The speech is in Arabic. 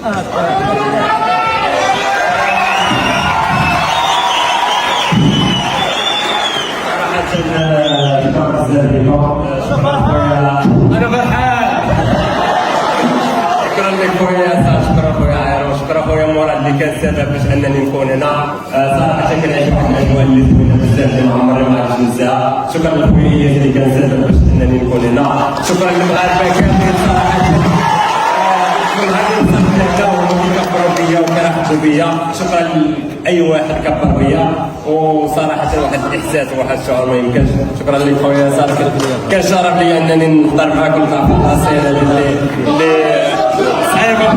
انا فرحان. شكرا لك خويا ياسر، شكرا خويا عيرو، شكرا خويا مراد اللي كان سبب باش انني نكون هنا. صراحه كنعيش واحد الاجواء اللي زوينه بزاف اللي ما عمري ما عرفت ننساها. شكرا لخويا اللي كان سبب باش انني نكون هنا. شكرا للمغاربه كاملين صراحه. المغاربه كانوا كيكبروا بيا وكيرحبوا بيا. شكرا لاي واحد كبر بيا، وصراحه واحد الاحساس وواحد الشعور ما يمكنش. شكرا لك خويا ياسر، كان شرف لي انني نهضر معاكم في القصيده اللي صعيبه